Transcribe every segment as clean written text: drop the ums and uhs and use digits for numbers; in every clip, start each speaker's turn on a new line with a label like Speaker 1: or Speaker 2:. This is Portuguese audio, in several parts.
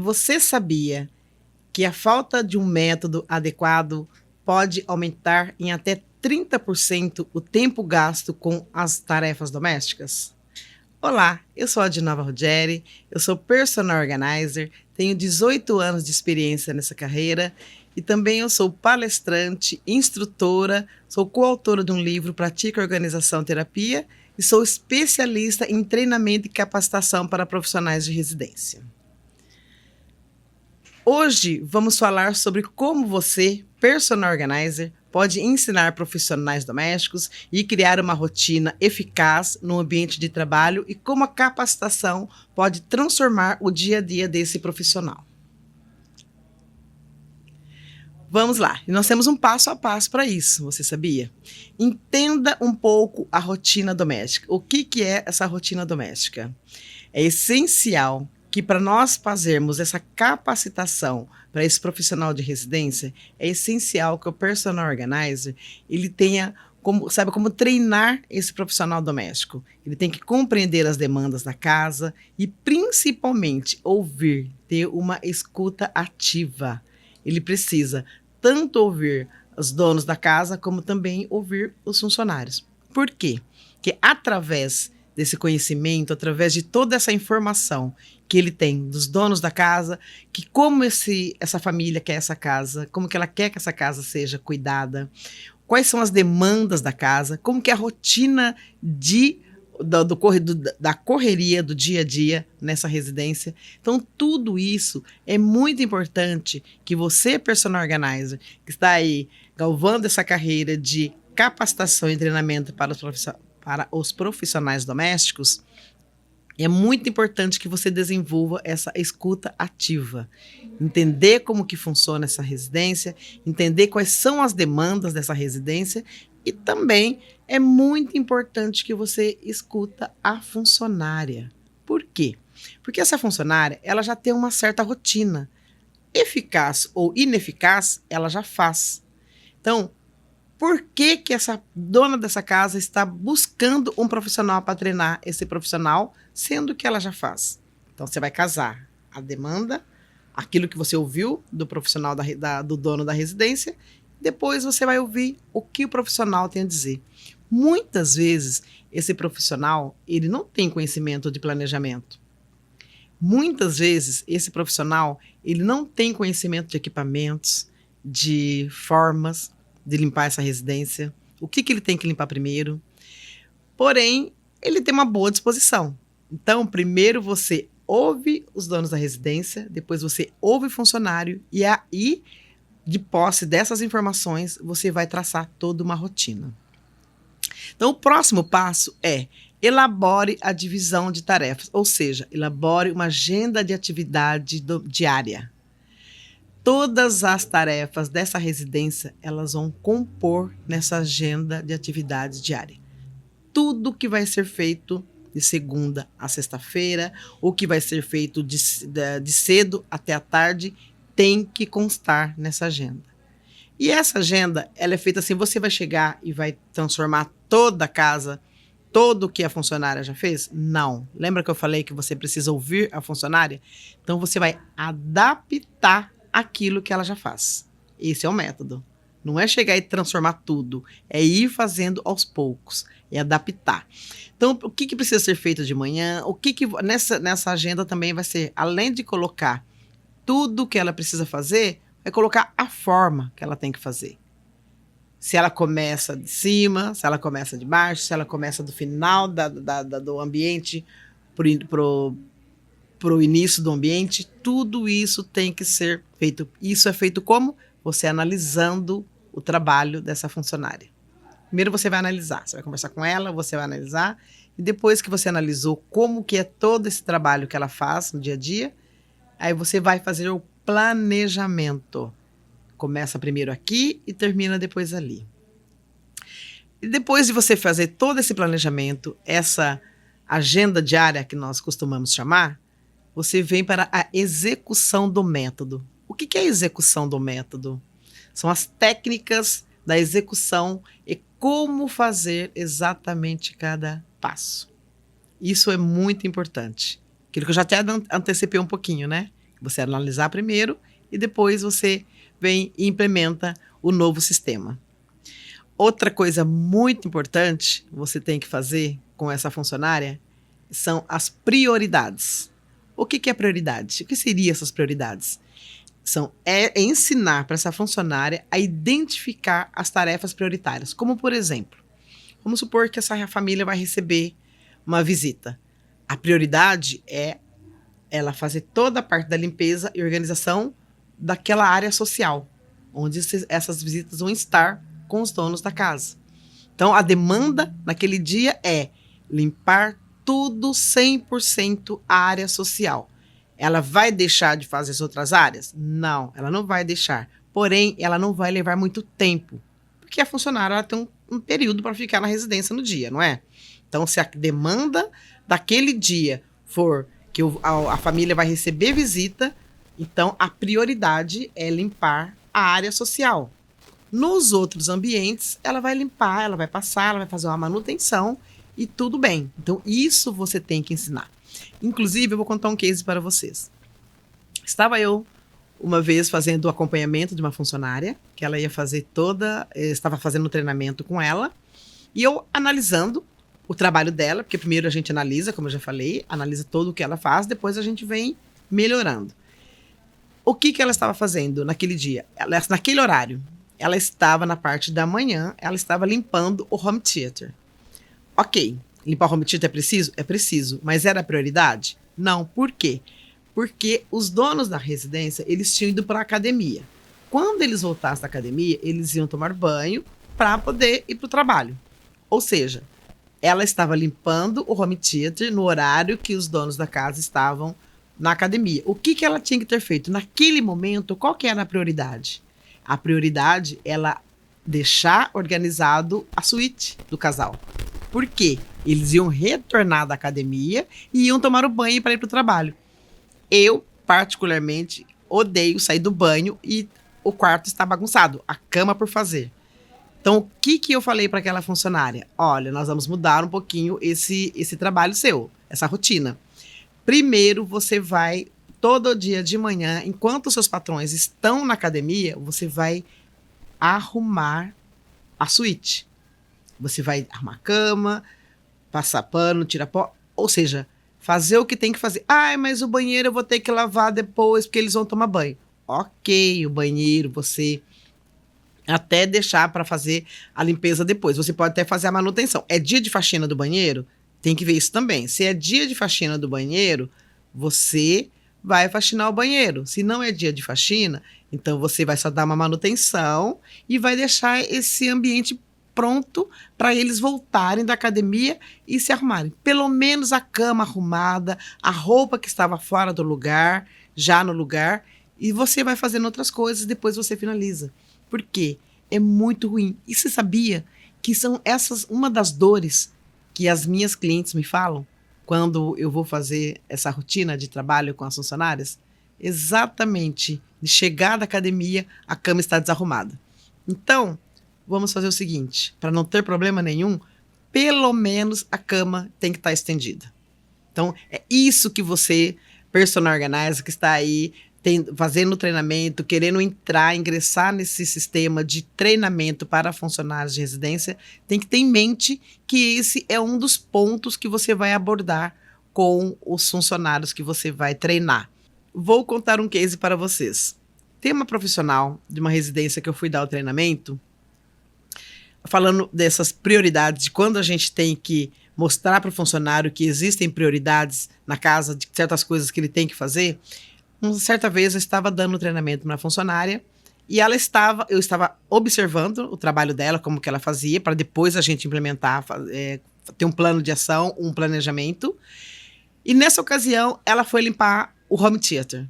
Speaker 1: você sabia que a falta de um método adequado pode aumentar em até 30% o tempo gasto com as tarefas domésticas? Olá, eu sou a Dinova Ruggeri, eu sou personal organizer, tenho 18 anos de experiência nessa carreira e também eu sou palestrante, instrutora, sou coautora de um livro Pratica Organização Terapia e sou especialista em treinamento e capacitação para profissionais de residência. Hoje vamos falar sobre como você, personal organizer, pode ensinar profissionais domésticos e criar uma rotina eficaz no ambiente de trabalho e como a capacitação pode transformar o dia a dia desse profissional. Vamos lá, e nós temos um passo a passo para isso, você sabia? Entenda um pouco a rotina doméstica. O que é essa rotina doméstica? É essencial que para nós fazermos essa capacitação para esse profissional de residência, é essencial que o personal organizer ele tenha saiba como treinar esse profissional doméstico. Ele tem que compreender as demandas da casa e principalmente ouvir, ter uma escuta ativa. Ele precisa tanto ouvir os donos da casa como também ouvir os funcionários. Por quê? Porque através desse conhecimento, através de toda essa informação que ele tem dos donos da casa, que como essa família quer essa casa, como que ela quer que essa casa seja cuidada, quais são as demandas da casa, como que é a rotina da correria do dia a dia nessa residência. Então, tudo isso é muito importante que você, personal organizer, que está aí galvando essa carreira de capacitação e treinamento para os profissionais domésticos, é muito importante que você desenvolva essa escuta ativa. Entender como que funciona essa residência, entender quais são as demandas dessa residência e também é muito importante que você escuta a funcionária. Por quê? Porque essa funcionária, ela já tem uma certa rotina. Eficaz ou ineficaz, ela já faz. Então, por que essa dona dessa casa está buscando um profissional para treinar esse profissional, sendo que ela já faz? Então, você vai casar a demanda, aquilo que você ouviu do profissional do dono da residência, depois você vai ouvir o que o profissional tem a dizer. Muitas vezes, esse profissional, ele não tem conhecimento de planejamento. Muitas vezes, esse profissional, ele não tem conhecimento de equipamentos, de formas de limpar essa residência, o que ele tem que limpar primeiro. Porém, ele tem uma boa disposição. Então, primeiro você ouve os donos da residência, depois você ouve o funcionário e aí, de posse dessas informações, você vai traçar toda uma rotina. Então, o próximo passo é elabore a divisão de tarefas, ou seja, elabore uma agenda de atividade diária. Todas as tarefas dessa residência, elas vão compor nessa agenda de atividades diária. Tudo que vai ser feito de segunda a sexta-feira, ou que vai ser feito de cedo até a tarde, tem que constar nessa agenda. E essa agenda, ela é feita assim, você vai chegar e vai transformar toda a casa, todo o que a funcionária já fez? Não. Lembra que eu falei que você precisa ouvir a funcionária? Então, você vai adaptar aquilo que ela já faz. Esse é o método. Não é chegar e transformar tudo, é ir fazendo aos poucos, é adaptar. Então, o que precisa ser feito de manhã? Nessa agenda também vai ser, além de colocar tudo que ela precisa fazer, vai colocar a forma que ela tem que fazer. Se ela começa de cima, se ela começa de baixo, se ela começa do final do ambiente para o início do ambiente, tudo isso tem que ser feito. Isso é feito como? Você analisando o trabalho dessa funcionária. Primeiro você vai analisar, você vai conversar com ela, você vai analisar, e depois que você analisou como que é todo esse trabalho que ela faz no dia a dia, aí você vai fazer o planejamento. Começa primeiro aqui e termina depois ali. E depois de você fazer todo esse planejamento, essa agenda diária que nós costumamos chamar, você vem para a execução do método. O que é a execução do método? São as técnicas da execução e como fazer exatamente cada passo. Isso é muito importante. Aquilo que eu já até antecipei um pouquinho, né? Você analisar primeiro e depois você vem e implementa o novo sistema. Outra coisa muito importante você tem que fazer com essa funcionária são as prioridades. O que é prioridade? O que seriam essas prioridades? É ensinar para essa funcionária a identificar as tarefas prioritárias. Como, por exemplo, vamos supor que essa família vai receber uma visita. A prioridade é ela fazer toda a parte da limpeza e organização daquela área social, onde essas visitas vão estar com os donos da casa. Então, a demanda naquele dia é limpar tudo 100% a área social. Ela vai deixar de fazer as outras áreas? Não, ela não vai deixar. Porém, ela não vai levar muito tempo, porque a funcionária ela tem um período para ficar na residência no dia, não é? Então, se a demanda daquele dia for que a família vai receber visita, então a prioridade é limpar a área social. Nos outros ambientes, ela vai limpar, ela vai passar, ela vai fazer uma manutenção e tudo bem. Então, isso você tem que ensinar. Inclusive, eu vou contar um case para vocês. Estava eu, uma vez, fazendo o acompanhamento de uma funcionária, que ela ia fazer estava fazendo um treinamento com ela, e eu analisando o trabalho dela, porque primeiro a gente analisa, como eu já falei, analisa todo o que ela faz, depois a gente vem melhorando. O que ela estava fazendo naquele dia? Naquele horário, ela estava na parte da manhã, ela estava limpando o home theater. Ok, limpar o home theater é preciso? É preciso, mas era a prioridade? Não, por quê? Porque os donos da residência, eles tinham ido para a academia. Quando eles voltassem da academia, eles iam tomar banho para poder ir para o trabalho. Ou seja, ela estava limpando o home theater no horário que os donos da casa estavam na academia. O que ela tinha que ter feito? Naquele momento, qual que era a prioridade? A prioridade é ela deixar organizado a suíte do casal. Por quê? Eles iam retornar da academia e iam tomar o banho para ir para o trabalho. Eu, particularmente, odeio sair do banho e o quarto está bagunçado, a cama por fazer. Então, o que eu falei para aquela funcionária? Olha, nós vamos mudar um pouquinho esse trabalho seu, essa rotina. Primeiro, você vai, todo dia de manhã, enquanto os seus patrões estão na academia, você vai arrumar a suíte. Você vai arrumar a cama, passar pano, tirar pó, ou seja, fazer o que tem que fazer. Ai, mas o banheiro eu vou ter que lavar depois, porque eles vão tomar banho. Ok, o banheiro você até deixar para fazer a limpeza depois. Você pode até fazer a manutenção. É dia de faxina do banheiro? Tem que ver isso também. Se é dia de faxina do banheiro, você vai faxinar o banheiro. Se não é dia de faxina, então você vai só dar uma manutenção e vai deixar esse ambiente pronto para eles voltarem da academia e se arrumarem. Pelo menos a cama arrumada, a roupa que estava fora do lugar, já no lugar, e você vai fazendo outras coisas, depois você finaliza. Por quê? É muito ruim. E você sabia que são essas uma das dores que as minhas clientes me falam quando eu vou fazer essa rotina de trabalho com as funcionárias? Exatamente. De chegar da academia, a cama está desarrumada. Então, vamos fazer o seguinte, para não ter problema nenhum, pelo menos a cama tem que estar estendida. Então, é isso que você, personal organizer, que está aí fazendo treinamento, querendo ingressar nesse sistema de treinamento para funcionários de residência, tem que ter em mente que esse é um dos pontos que você vai abordar com os funcionários que você vai treinar. Vou contar um case para vocês. Tem uma profissional de uma residência que eu fui dar o treinamento, falando dessas prioridades, de quando a gente tem que mostrar para o funcionário que existem prioridades na casa, de certas coisas que ele tem que fazer. Uma certa vez eu estava dando treinamento para uma funcionária e eu estava observando o trabalho dela, como que ela fazia, para depois a gente implementar, ter um plano de ação, um planejamento. E nessa ocasião, ela foi limpar o home theater.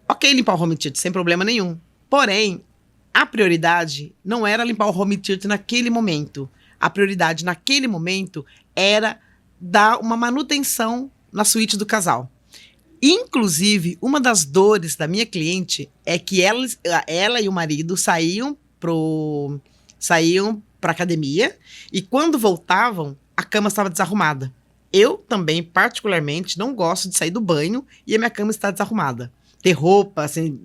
Speaker 1: Ok, limpar o home theater, sem problema nenhum. Porém, a prioridade não era limpar o home theater naquele momento. A prioridade naquele momento era dar uma manutenção na suíte do casal. Inclusive, uma das dores da minha cliente é que ela e o marido saíam para academia e quando voltavam, a cama estava desarrumada. Eu também, particularmente, não gosto de sair do banho e a minha cama está desarrumada. ter roupa assim,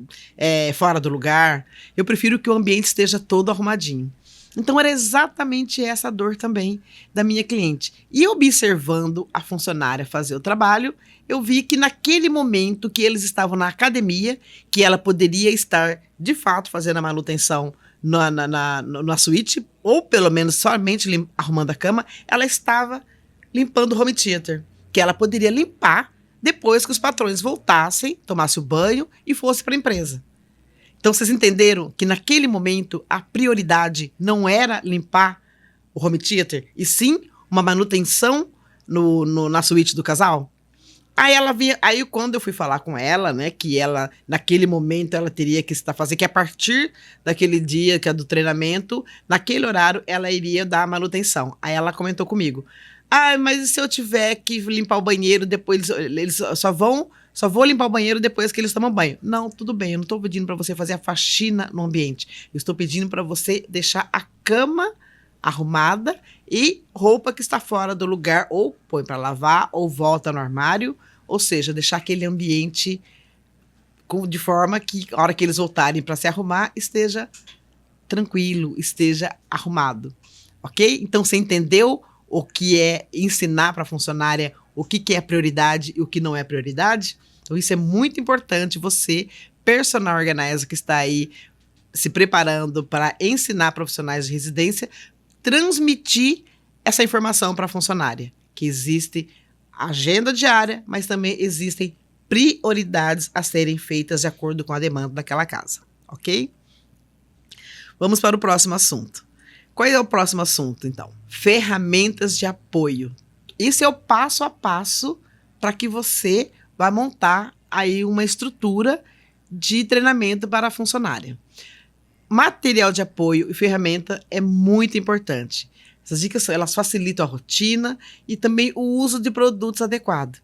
Speaker 1: fora do lugar. Eu prefiro que o ambiente esteja todo arrumadinho. Então, era exatamente essa dor também da minha cliente. E observando a funcionária fazer o trabalho, eu vi que naquele momento que eles estavam na academia, que ela poderia estar, de fato, fazendo a manutenção na suíte, ou pelo menos somente arrumando a cama, ela estava limpando o home theater, que ela poderia limpar depois que os patrões voltassem, tomassem o banho e fossem para a empresa. Então, vocês entenderam que naquele momento a prioridade não era limpar o home theater, e sim uma manutenção na suíte do casal? Aí quando eu fui falar com ela, né, que ela, naquele momento, ela teria que fazer, que a partir daquele dia que é do treinamento, naquele horário, ela iria dar a manutenção. Aí ela comentou comigo, mas e se eu tiver que limpar o banheiro, depois eles só vou limpar o banheiro depois que eles tomam banho. Não, tudo bem, eu não estou pedindo para você fazer a faxina no ambiente. Eu estou pedindo para você deixar a cama arrumada e roupa que está fora do lugar, ou põe para lavar, ou volta no armário, ou seja, deixar aquele ambiente de forma que, a hora que eles voltarem para se arrumar, esteja tranquilo, esteja arrumado. Ok? Então, você entendeu o que é ensinar para a funcionária o que é prioridade e o que não é prioridade? Então, isso é muito importante, você, personal organizer que está aí se preparando para ensinar profissionais de residência, transmitir essa informação para a funcionária, que existe agenda diária, mas também existem prioridades a serem feitas de acordo com a demanda daquela casa, ok? Vamos para o próximo assunto. Qual é o próximo assunto, então? Ferramentas de apoio. Esse é o passo a passo para que você vá montar aí uma estrutura de treinamento para a funcionária. Material de apoio e ferramenta é muito importante. Essas dicas, elas facilitam a rotina e também o uso de produtos adequados.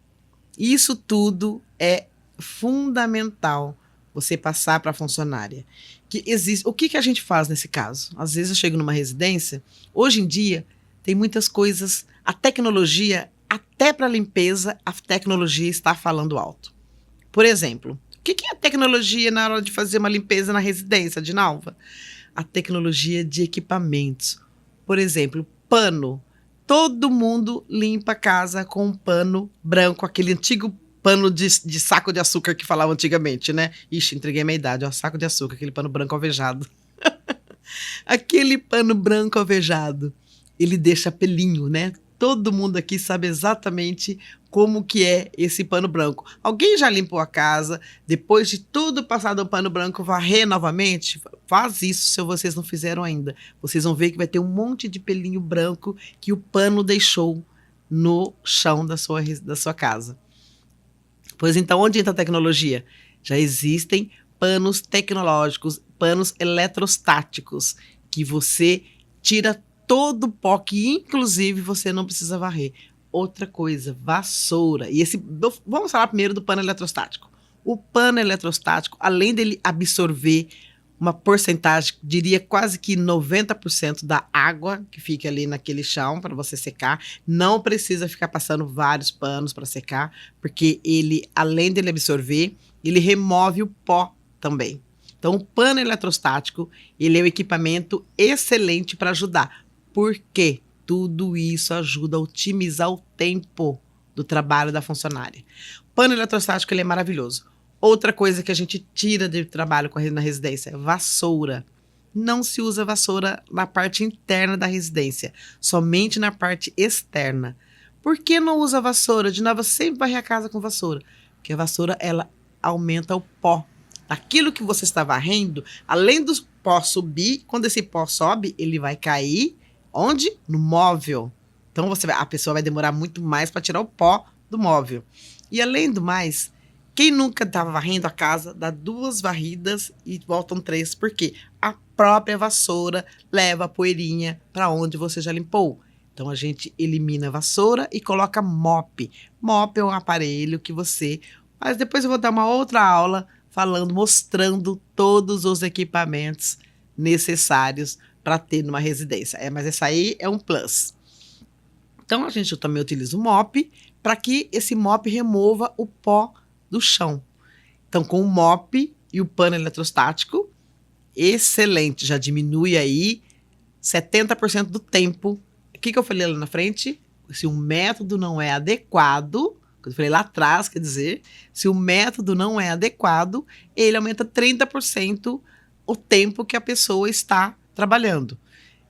Speaker 1: Isso tudo é fundamental você passar para a funcionária. O que a gente faz nesse caso? Às vezes eu chego numa residência, hoje em dia tem muitas coisas, a tecnologia, até para limpeza, a tecnologia está falando alto. Por exemplo, o que é a tecnologia na hora de fazer uma limpeza na residência, Dinalva? A tecnologia de equipamentos. Por exemplo, pano. Todo mundo limpa a casa com um pano branco, aquele antigo pano de saco de açúcar que falava antigamente, né? Ixi, entreguei a minha idade, ó, saco de açúcar, aquele pano branco alvejado. Aquele pano branco alvejado, ele deixa pelinho, né? Todo mundo aqui sabe exatamente como que é esse pano branco. Alguém já limpou a casa, depois de tudo passado o pano branco, varrer novamente? Faz isso se vocês não fizeram ainda. Vocês vão ver que vai ter um monte de pelinho branco que o pano deixou no chão da sua casa. Pois então, onde entra a tecnologia? Já existem panos tecnológicos, panos eletrostáticos, que você tira todo o pó, que inclusive você não precisa varrer. Outra coisa, vassoura. Vamos falar primeiro do pano eletrostático. O pano eletrostático, além dele absorver uma porcentagem, diria quase que 90% da água que fica ali naquele chão para você secar, não precisa ficar passando vários panos para secar, porque ele, além dele absorver, ele remove o pó também. Então, o pano eletrostático, ele é um equipamento excelente para ajudar. Por quê? Tudo isso ajuda a otimizar o tempo do trabalho da funcionária. O pano eletrostático, ele é maravilhoso. Outra coisa que a gente tira de trabalho na residência é vassoura. Não se usa vassoura na parte interna da residência, somente na parte externa. Por que não usa vassoura? De novo, sempre varrer a casa com vassoura. Porque a vassoura, ela aumenta o pó. Aquilo que você está varrendo, além do pó subir, quando esse pó sobe, ele vai cair. Onde? No móvel. Então, a pessoa vai demorar muito mais para tirar o pó do móvel. E além do mais, quem nunca estava varrendo a casa, dá 2 varridas e voltam 3. Por quê? A própria vassoura leva a poeirinha para onde você já limpou. Então, a gente elimina a vassoura e coloca mop. Mop é um aparelho que você... Mas depois eu vou dar uma outra aula mostrando todos os equipamentos necessários para ter numa residência. Mas essa aí é um plus. Então, a gente também utiliza o mop para que esse mop remova o pó do chão. Então, com o mop e o pano eletrostático, excelente, já diminui aí 70% do tempo. O que eu falei lá na frente? Se um método não é adequado, eu falei lá atrás, quer dizer, se o método não é adequado, ele aumenta 30% o tempo que a pessoa está trabalhando.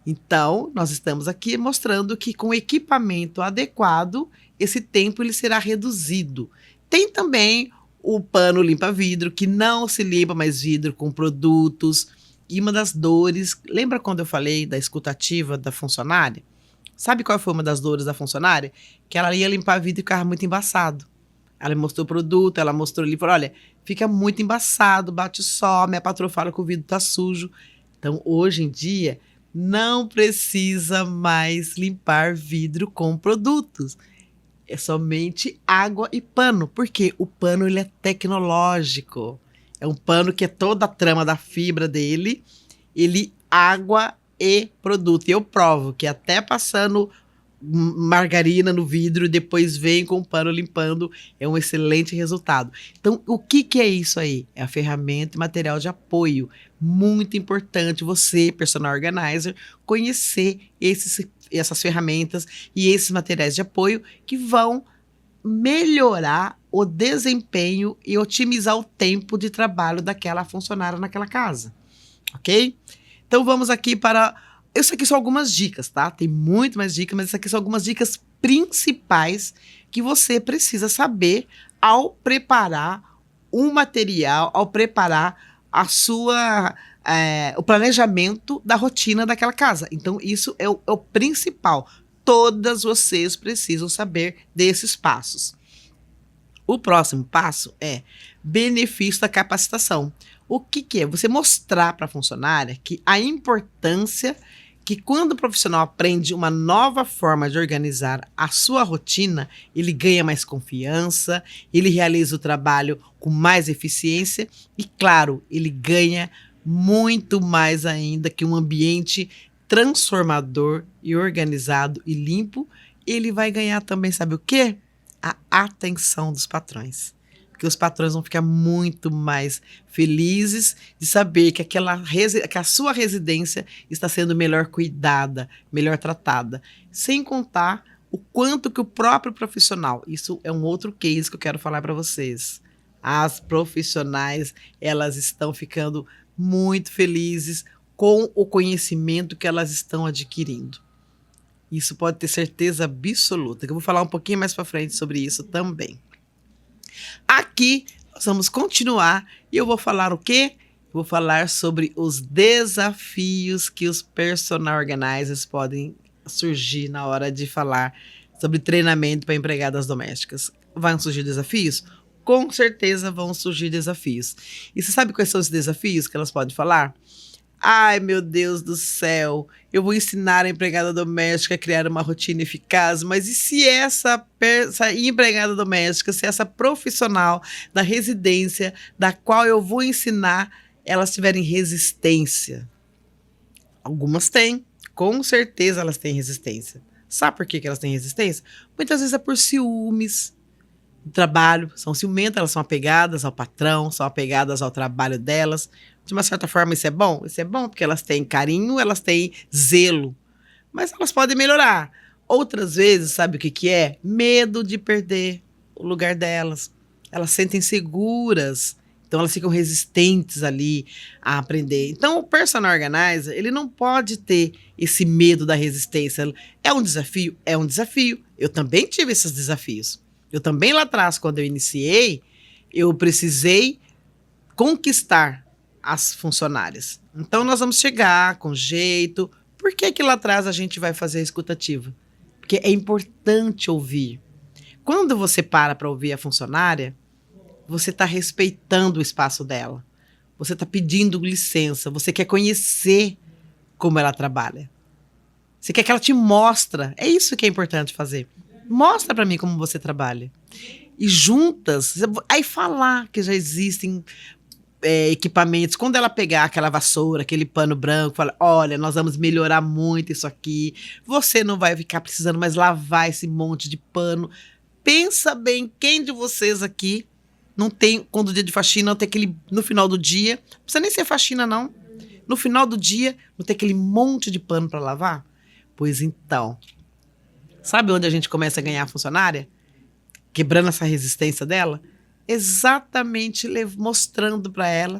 Speaker 1: Então, nós estamos aqui mostrando que com equipamento adequado, esse tempo ele será reduzido. Tem também o pano limpa-vidro, que não se limpa mais vidro com produtos. E uma das dores, lembra quando eu falei da escutativa da funcionária? Sabe qual foi uma das dores da funcionária? Que ela ia limpar vidro e ficava muito embaçado. Ela mostrou o produto, ela mostrou ali, falou, olha, fica muito embaçado, bate só, minha patroa fala que o vidro tá sujo. Então, hoje em dia, não precisa mais limpar vidro com produtos. É somente água e pano, porque o pano ele é tecnológico. É um pano que é toda a trama da fibra dele, ele água e produto. E eu provo que até passando margarina no vidro, depois vem com o pano limpando, é um excelente resultado. Então, o que é isso aí? É a ferramenta e material de apoio. Muito importante você, personal organizer, conhecer essas ferramentas e esses materiais de apoio que vão melhorar o desempenho e otimizar o tempo de trabalho daquela funcionária naquela casa, ok? Então vamos aqui para... Isso aqui são algumas dicas, tá? Tem muito mais dicas, mas isso aqui são algumas dicas principais que você precisa saber ao preparar um material, ao preparar a sua... o planejamento da rotina daquela casa. Então isso é o principal. Todas vocês precisam saber desses passos. O próximo passo é benefício da capacitação. O que é? Você mostrar para a funcionária que a importância que quando o profissional aprende uma nova forma de organizar a sua rotina, ele ganha mais confiança, ele realiza o trabalho com mais eficiência e, claro, ele ganha muito mais ainda que um ambiente transformador e organizado e limpo. Ele vai ganhar também, sabe o quê? A atenção dos patrões. Porque os patrões vão ficar muito mais felizes de saber que que a sua residência está sendo melhor cuidada, melhor tratada. Sem contar o quanto que o próprio profissional, isso é um outro case que eu quero falar para vocês. As profissionais, elas estão ficando muito felizes com o conhecimento que elas estão adquirindo. Isso pode ter certeza absoluta, que eu vou falar um pouquinho mais para frente sobre isso também. Aqui nós vamos continuar e eu vou falar o quê? Vou falar sobre os desafios que os personal organizers podem surgir na hora de falar sobre treinamento para empregadas domésticas. Vão surgir desafios? Com certeza vão surgir desafios. E você sabe quais são os desafios que elas podem falar? Ai, meu Deus do céu, eu vou ensinar a empregada doméstica a criar uma rotina eficaz, mas e se essa empregada doméstica, se essa profissional da residência da qual eu vou ensinar, elas tiverem resistência? Algumas têm, com certeza elas têm resistência. Sabe por que elas têm resistência? Muitas vezes é por ciúmes do trabalho, são ciumentas, elas são apegadas ao patrão, são apegadas ao trabalho delas. De uma certa forma, isso é bom? Isso é bom porque elas têm carinho, elas têm zelo. Mas elas podem melhorar. Outras vezes, sabe o que é? Medo de perder o lugar delas. Elas se sentem seguras. Então, elas ficam resistentes ali a aprender. Então, o personal organizer, ele não pode ter esse medo da resistência. É um desafio? É um desafio. Eu também tive esses desafios. Eu também lá atrás, quando eu iniciei, eu precisei conquistar as funcionárias. Então, nós vamos chegar com jeito. Por que lá atrás a gente vai fazer a escutativa? Porque é importante ouvir. Quando você para ouvir a funcionária, você está respeitando o espaço dela. Você está pedindo licença. Você quer conhecer como ela trabalha. Você quer que ela te mostre. É isso que é importante fazer. Mostra para mim como você trabalha. E juntas, aí falar que já existem equipamentos, quando ela pegar aquela vassoura, aquele pano branco, fala, olha, nós vamos melhorar muito isso aqui, você não vai ficar precisando mais lavar esse monte de pano. Pensa bem, quem de vocês aqui Não tem, quando o dia de faxina, não tem aquele, no final do dia, não precisa nem ser faxina não, no final do dia, não tem aquele monte de pano para lavar? Pois então, sabe onde a gente começa a ganhar a funcionária? Quebrando essa resistência dela? Exatamente mostrando para ela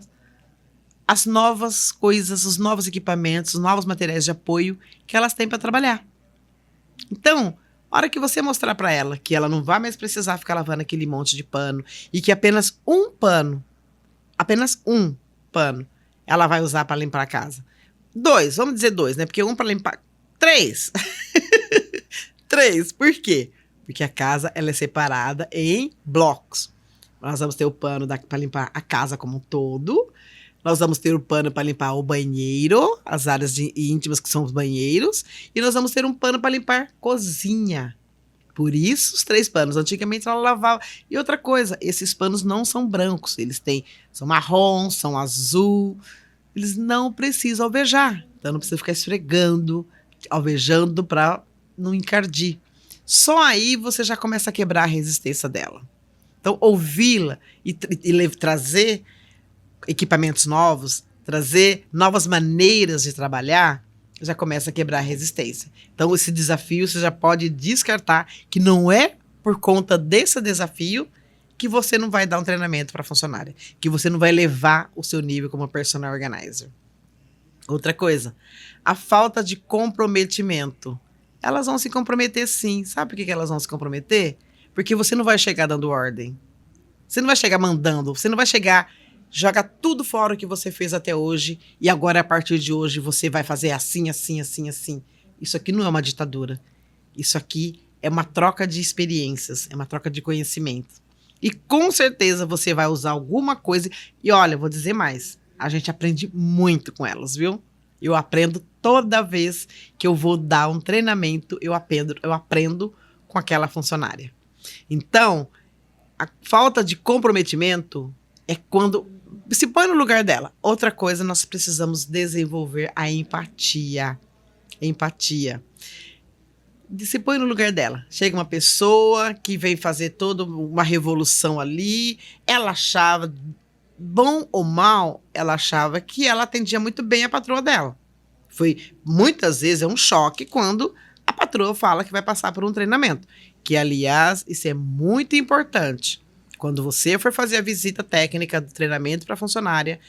Speaker 1: as novas coisas, os novos equipamentos, os novos materiais de apoio que elas têm para trabalhar. Então, a hora que você mostrar para ela que ela não vai mais precisar ficar lavando aquele monte de pano e que apenas um pano, ela vai usar para limpar a casa. 2, vamos dizer 2, né? Porque um para limpar. 3. 3, por quê? Porque a casa ela é separada em blocos. Nós vamos ter o pano para limpar a casa como um todo. Nós vamos ter o pano para limpar o banheiro, as áreas íntimas que são os banheiros. E nós vamos ter um pano para limpar cozinha. Por isso os 3 panos. Antigamente ela lavava. E outra coisa, esses panos não são brancos. Eles são marrom, são azul. Eles não precisam alvejar. Então não precisa ficar esfregando, alvejando para não encardir. Só aí você já começa a quebrar a resistência dela. Então ouvi-la e trazer equipamentos novos, trazer novas maneiras de trabalhar, já começa a quebrar a resistência. Então, esse desafio você já pode descartar que não é por conta desse desafio que você não vai dar um treinamento para a funcionária, que você não vai levar o seu nível como personal organizer. Outra coisa, a falta de comprometimento. Elas vão se comprometer sim. Sabe por que elas vão se comprometer? Porque você não vai chegar dando ordem. Você não vai chegar mandando, você não vai chegar... Joga tudo fora o que você fez até hoje e agora, a partir de hoje, você vai fazer assim, assim, assim, assim. Isso aqui não é uma ditadura. Isso aqui é uma troca de experiências, é uma troca de conhecimento. E com certeza você vai usar alguma coisa. E olha, vou dizer mais, a gente aprende muito com elas, viu? Eu aprendo toda vez que eu vou dar um treinamento, eu aprendo com aquela funcionária. Então, a falta de comprometimento é quando... Se põe no lugar dela. Outra coisa, nós precisamos desenvolver a empatia. Empatia. Se põe no lugar dela. Chega uma pessoa que vem fazer toda uma revolução ali. Ela achava, bom ou mal, ela achava que ela atendia muito bem a patroa dela. Muitas vezes é um choque quando a patroa fala que vai passar por um treinamento. Que, aliás, isso é muito importante. Quando você for fazer a visita técnica do treinamento para a funcionária,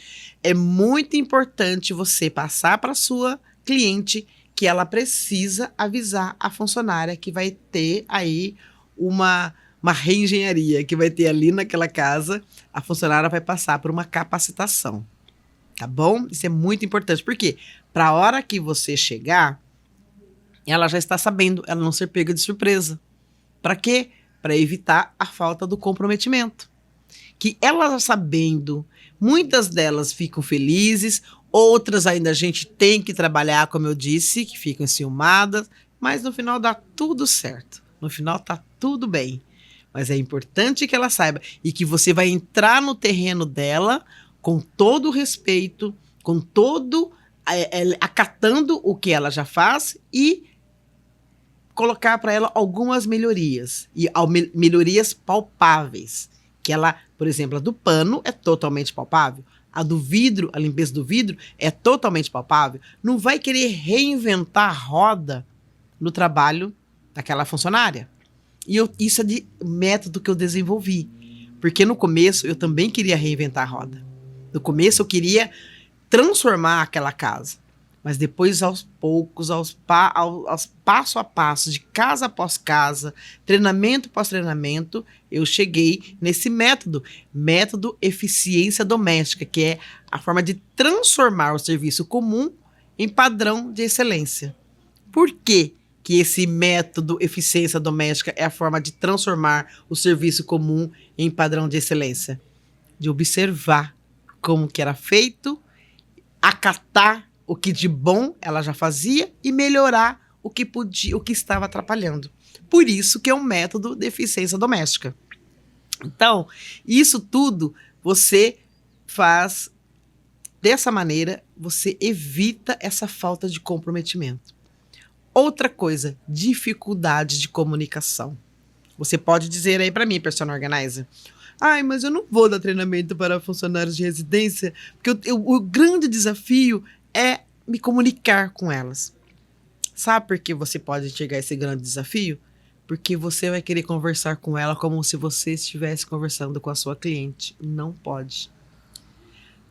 Speaker 1: é muito importante você passar para a sua cliente que ela precisa avisar a funcionária que vai ter aí uma reengenharia, que vai ter ali naquela casa, a funcionária vai passar por uma capacitação, tá bom? Isso é muito importante, porque para a hora que você chegar, ela já está sabendo, ela não ser pega de surpresa. Para quê? Para evitar a falta do comprometimento. Que elas sabendo, muitas delas ficam felizes, outras ainda a gente tem que trabalhar, como eu disse, que ficam enciumadas, mas no final dá tudo certo. No final tá tudo bem. Mas é importante que ela saiba e que você vai entrar no terreno dela com todo o respeito, com todo, acatando o que ela já faz e colocar para ela algumas melhorias, e melhorias palpáveis, que ela, por exemplo, a do pano é totalmente palpável, a do vidro, a limpeza do vidro é totalmente palpável, não vai querer reinventar a roda no trabalho daquela funcionária. E isso é de método que eu desenvolvi, porque no começo eu também queria reinventar a roda. No começo eu queria transformar aquela casa. Mas depois, aos poucos, passo a passo, de casa após casa, treinamento após treinamento, eu cheguei nesse método eficiência doméstica, que é a forma de transformar o serviço comum em padrão de excelência. Por quê que esse método eficiência doméstica é a forma de transformar o serviço comum em padrão de excelência? De observar como que era feito, acatar o que de bom ela já fazia e melhorar o que estava atrapalhando. Por isso que é um método de eficiência doméstica. Então, isso tudo você faz dessa maneira, você evita essa falta de comprometimento. Outra coisa, dificuldade de comunicação. Você pode dizer aí para mim, personal organizer, Ai, mas eu não vou dar treinamento para funcionários de residência, porque o grande desafio é me comunicar com elas. Sabe por que você pode enxergar esse grande desafio? Porque você vai querer conversar com ela como se você estivesse conversando com a sua cliente. Não pode.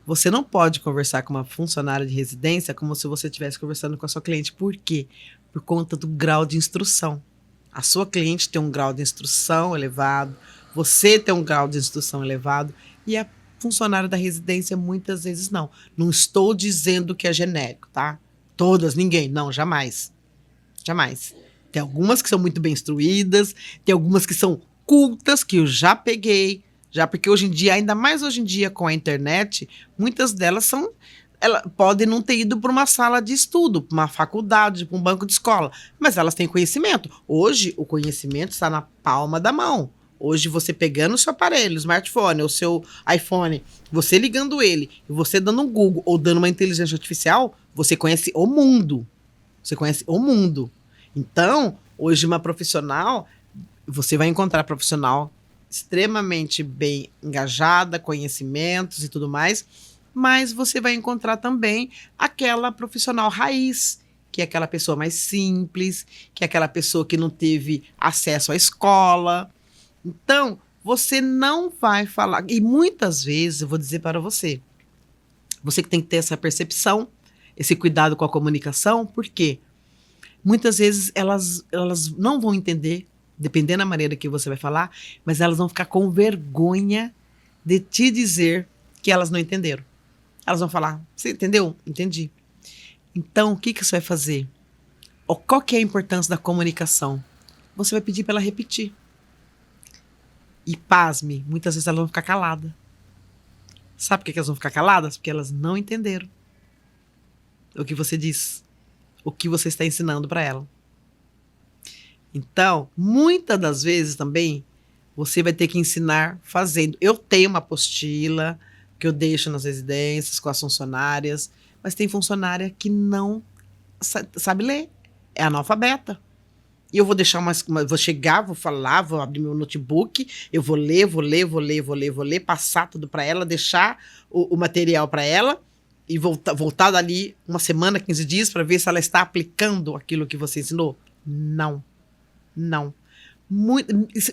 Speaker 1: Você não pode conversar com uma funcionária de residência como se você estivesse conversando com a sua cliente. Por quê? Por conta do grau de instrução. A sua cliente tem um grau de instrução elevado, você tem um grau de instrução elevado e a funcionária da residência muitas vezes não. Não estou dizendo que é genérico, tá? Todas, ninguém. Não, jamais. Jamais. Tem algumas que são muito bem instruídas, tem algumas que são cultas, que eu já peguei, já porque hoje em dia, ainda mais hoje em dia com a internet, muitas delas podem não ter ido para uma sala de estudo, para uma faculdade, para um banco de escola, mas elas têm conhecimento. Hoje, o conhecimento está na palma da mão. Hoje, você pegando o seu aparelho, o smartphone, o seu iPhone, você ligando ele, e você dando um Google ou dando uma inteligência artificial, você conhece o mundo. Você conhece o mundo. Então, hoje uma profissional, você vai encontrar profissional extremamente bem engajada, conhecimentos e tudo mais, mas você vai encontrar também aquela profissional raiz, que é aquela pessoa mais simples, que é aquela pessoa que não teve acesso à escola. Então, você não vai falar, e muitas vezes eu vou dizer para você que tem que ter essa percepção, esse cuidado com a comunicação, porque muitas vezes elas não vão entender, dependendo da maneira que você vai falar, mas elas vão ficar com vergonha de te dizer que elas não entenderam. Elas vão falar, você entendeu? Entendi. Então, o que você vai fazer? Qual que é a importância da comunicação? Você vai pedir para ela repetir. E pasme, muitas vezes elas vão ficar caladas. Sabe por que elas vão ficar caladas? Porque elas não entenderam o que você diz, o que você está ensinando para ela. Então, muitas das vezes também, você vai ter que ensinar fazendo. Eu tenho uma apostila que eu deixo nas residências com as funcionárias, mas tem funcionária que não sabe ler, é analfabeta. E eu vou deixar vou chegar, vou falar, vou abrir meu notebook, eu vou ler, passar tudo para ela, deixar o material para ela e voltar dali uma semana, 15 dias para ver se ela está aplicando aquilo que você ensinou. Não.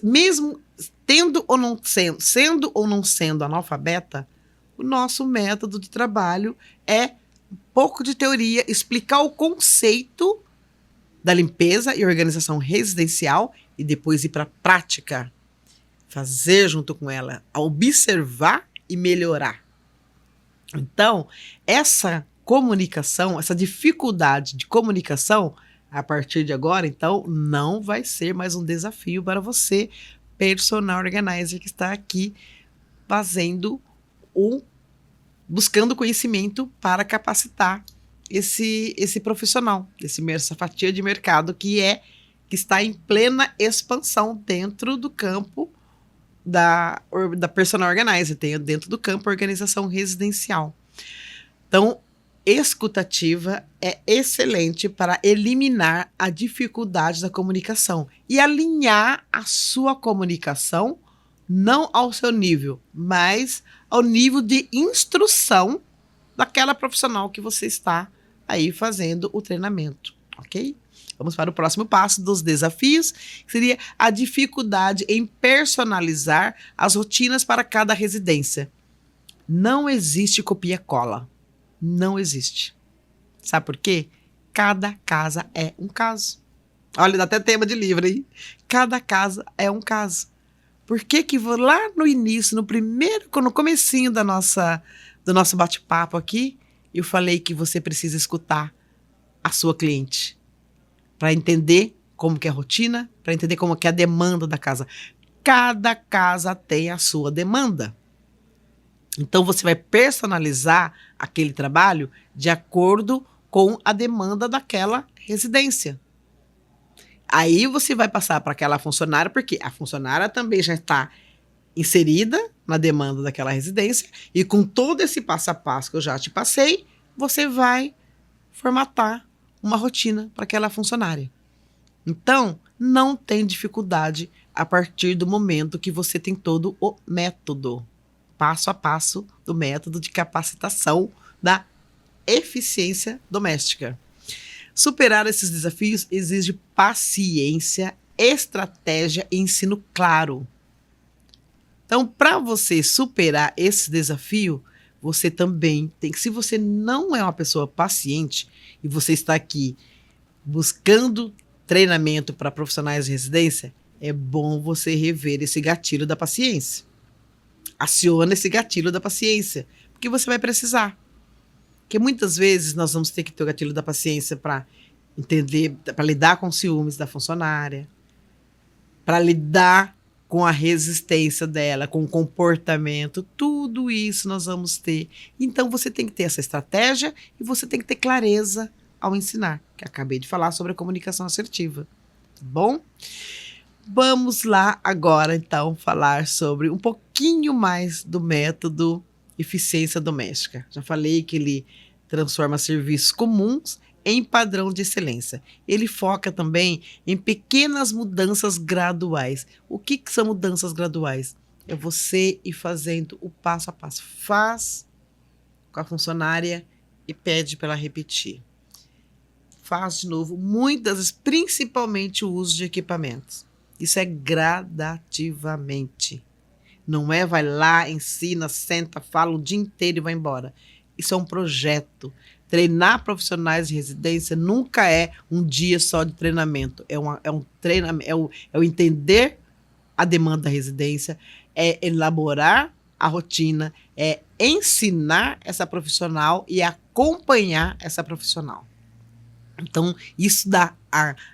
Speaker 1: Mesmo sendo ou não sendo analfabeta, o nosso método de trabalho é um pouco de teoria, explicar o conceito da limpeza e organização residencial e depois ir para a prática, fazer junto com ela, observar e melhorar. Então, essa comunicação, essa dificuldade de comunicação, a partir de agora, então, não vai ser mais um desafio para você, personal organizer, que está aqui buscando conhecimento para capacitar esse profissional, essa fatia de mercado que está em plena expansão dentro do campo da personal organizer, dentro do campo organização residencial. Então, escutativa é excelente para eliminar a dificuldade da comunicação e alinhar a sua comunicação não ao seu nível, mas ao nível de instrução daquela profissional que você está aí fazendo o treinamento, ok? Vamos para o próximo passo dos desafios, que seria a dificuldade em personalizar as rotinas para cada residência. Não existe copia-cola. Não existe. Sabe por quê? Cada casa é um caso. Olha, dá até tema de livro, hein? Cada casa é um caso. Por que lá no início, no comecinho do nosso bate-papo aqui, eu falei que você precisa escutar a sua cliente para entender como que é a rotina, para entender como que é a demanda da casa. Cada casa tem a sua demanda. Então, você vai personalizar aquele trabalho de acordo com a demanda daquela residência. Aí você vai passar para aquela funcionária, porque a funcionária também já está inserida na demanda daquela residência, e com todo esse passo a passo que eu já te passei, você vai formatar uma rotina para aquela funcionária. Então, não tem dificuldade a partir do momento que você tem todo o método, passo a passo do método de capacitação da eficiência doméstica. Superar esses desafios exige paciência, estratégia e ensino claro. Então, para você superar esse desafio, você também tem que, se você não é uma pessoa paciente e você está aqui buscando treinamento para profissionais de residência, é bom você rever esse gatilho da paciência. Aciona esse gatilho da paciência, porque você vai precisar. Porque muitas vezes nós vamos ter que ter o gatilho da paciência para entender, para lidar com os ciúmes da funcionária, para lidar com a resistência dela, com o comportamento, tudo isso nós vamos ter. Então você tem que ter essa estratégia e você tem que ter clareza ao ensinar, que acabei de falar sobre a comunicação assertiva. Tá bom? Vamos lá agora, então, falar sobre um pouquinho mais do método eficiência doméstica. Já falei que ele transforma serviços comuns em padrão de excelência. Ele foca também em pequenas mudanças graduais. O que são mudanças graduais? É você ir fazendo o passo a passo. Faz com a funcionária e pede para ela repetir. Faz de novo, muitas vezes, principalmente o uso de equipamentos. Isso é gradativamente. Não é vai lá, ensina, senta, fala o dia inteiro e vai embora. Isso é um projeto. Treinar profissionais de residência nunca é um dia só de treinamento. É um treinamento, é o entender a demanda da residência, é elaborar a rotina, é ensinar essa profissional e acompanhar essa profissional. Então, isso dá